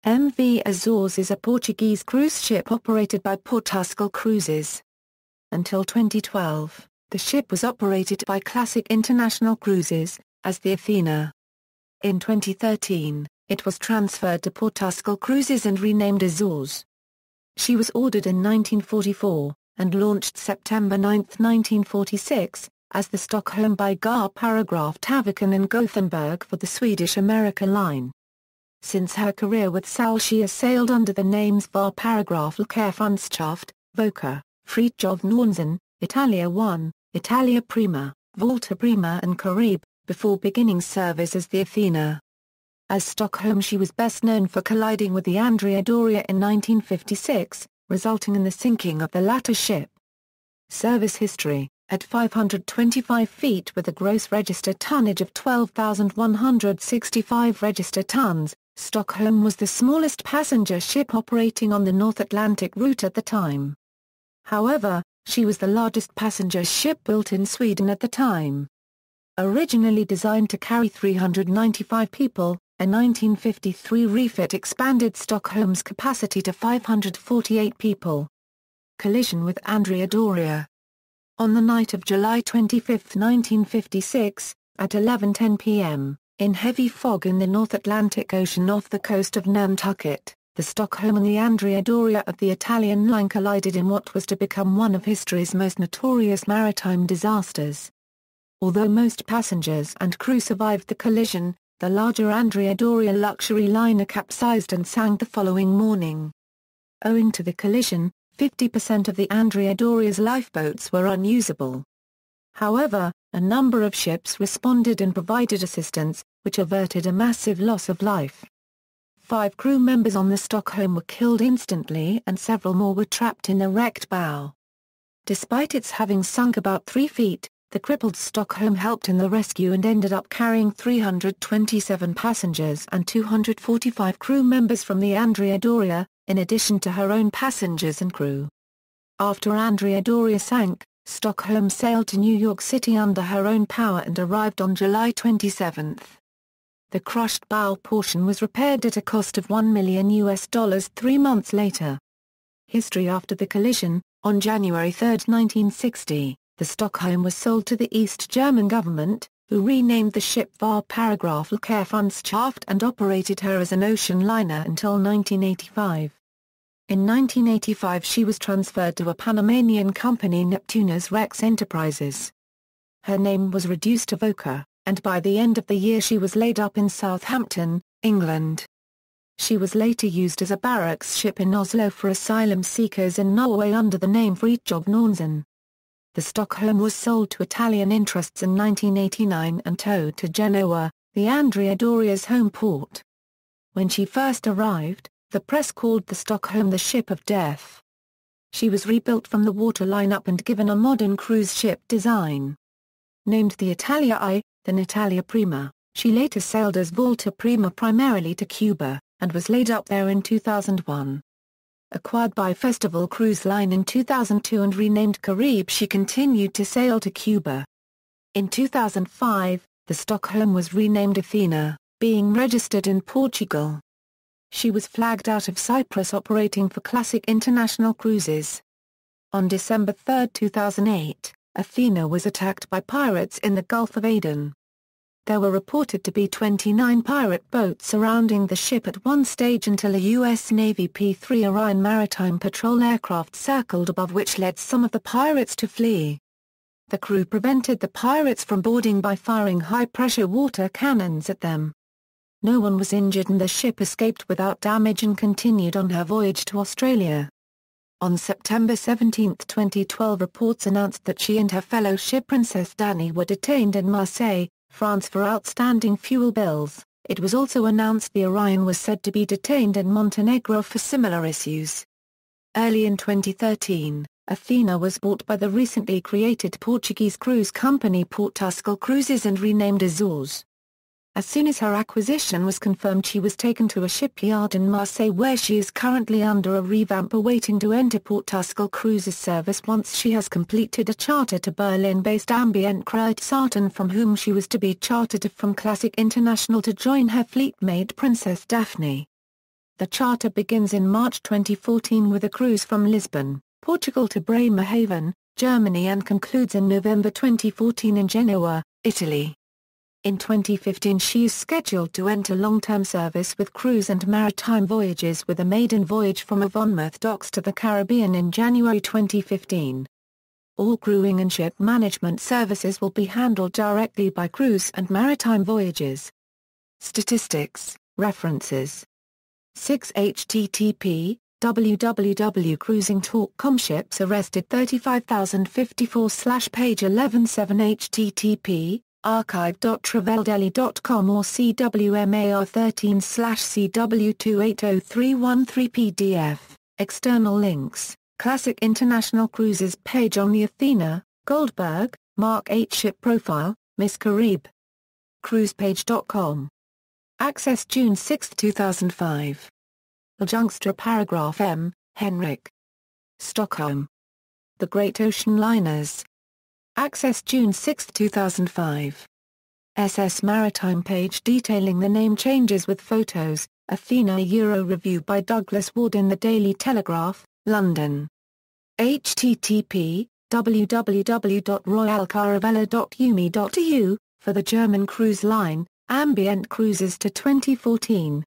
MV Azores is a Portuguese cruise ship operated by Portuscale Cruises. Until 2012, the ship was operated by Classic International Cruises, as the Athena. In 2013, it was transferred to Portuscale Cruises and renamed Azores. She was ordered in 1944, and launched September 9, 1946, as the Stockholm by Götaverken in Gothenburg for the Swedish America Line. Since her career with SAL she has sailed under the names Völkerfreundschaft, Volker, Fridtjof Nansen, Italia I, Italia Prima, Valtur Prima and Caribe, before beginning service as the Athena. As Stockholm she was best known for colliding with the Andrea Doria in 1956, resulting in the sinking of the latter ship. Service history: at 525 feet with a gross registered tonnage of 12,165 register tons, Stockholm was the smallest passenger ship operating on the North Atlantic route at the time. However, she was the largest passenger ship built in Sweden at the time. Originally designed to carry 395 people, a 1953 refit expanded Stockholm's capacity to 548 people. Collision with Andrea Doria. On the night of July 25, 1956, at 11:10 p.m., in heavy fog in the North Atlantic Ocean off the coast of Nantucket, the Stockholm and the Andrea Doria of the Italian line collided in what was to become one of history's most notorious maritime disasters. Although most passengers and crew survived the collision, the larger Andrea Doria luxury liner capsized and sank the following morning. Owing to the collision, 50% of the Andrea Doria's lifeboats were unusable. However, a number of ships responded and provided assistance, which averted a massive loss of life. 5 crew members on the Stockholm were killed instantly and several more were trapped in the wrecked bow. Despite its having sunk about 3 feet, the crippled Stockholm helped in the rescue and ended up carrying 327 passengers and 245 crew members from the Andrea Doria, in addition to her own passengers and crew. After Andrea Doria sank, Stockholm sailed to New York City under her own power and arrived on July 27. The crushed bow portion was repaired at a cost of $1 million 3 months later. History after the collision: on January 3, 1960, the Stockholm was sold to the East German government, who renamed the ship Völkerfreundschaft and operated her as an ocean liner until 1985. In 1985 she was transferred to a Panamanian company, Neptunus Rex Enterprises. Her name was reduced to Volker, and by the end of the year she was laid up in Southampton, England. She was later used as a barracks ship in Oslo for asylum seekers in Norway under the name Fridtjof Nansen. The Stockholm was sold to Italian interests in 1989 and towed to Genoa, the Andrea Doria's home port. When she first arrived, the press called the Stockholm the ship of death. She was rebuilt from the water line-up and given a modern cruise ship design. Named the Italia I, then Italia Prima, she later sailed as Valtur Prima primarily to Cuba, and was laid up there in 2001. Acquired by Festival Cruise Line in 2002 and renamed Caribe, she continued to sail to Cuba. In 2005, the Stockholm was renamed Athena, being registered in Portugal. She was flagged out of Cyprus operating for Classic International Cruises. On December 3, 2008, Athena was attacked by pirates in the Gulf of Aden. There were reported to be 29 pirate boats surrounding the ship at one stage until a U.S. Navy P-3 Orion maritime patrol aircraft circled above, which led some of the pirates to flee. The crew prevented the pirates from boarding by firing high-pressure water cannons at them. No one was injured and the ship escaped without damage and continued on her voyage to Australia. On September 17, 2012, reports announced that she and her fellow ship Princess Dani were detained in Marseille, France for outstanding fuel bills. It was also announced the Orion was said to be detained in Montenegro for similar issues. Early in 2013, Athena was bought by the recently created Portuguese cruise company Portuscale Cruises and renamed Azores. As soon as her acquisition was confirmed, she was taken to a shipyard in Marseille where she is currently under a revamp, awaiting to enter Portuscale Cruises service once she has completed a charter to Berlin-based Ambient Kreuzfahrten, from whom she was to be chartered from Classic International to join her fleet mate Princess Daphne. The charter begins in March 2014 with a cruise from Lisbon, Portugal to Bremerhaven, Germany and concludes in November 2014 in Genoa, Italy. In 2015 she is scheduled to enter long-term service with cruise and maritime voyages with a maiden voyage from Avonmouth docks to the Caribbean in January 2015. All crewing and ship management services will be handled directly by cruise and maritime voyages. Statistics, references. 6 http www.cruisingtalk.com Ships arrested 35,054/page 11/7 http archive.traveldaily.com or CWMAR 13/CW280313 PDF. External links, Classic International Cruises page on the Athena, Goldberg, Mark 8 Ship Profile, Miss Caribe. Cruisepage.com. Access June 6, 2005. Junkster paragraph M, Henrik. Stockholm. The Great Ocean Liners. Access June 6, 2005. SS Maritime page detailing the name changes with photos, Athena Euro review by Douglas Ward in the Daily Telegraph, London. http www.royalcaravella.umi.eu, for the German cruise line, Ambient Cruises to 2014.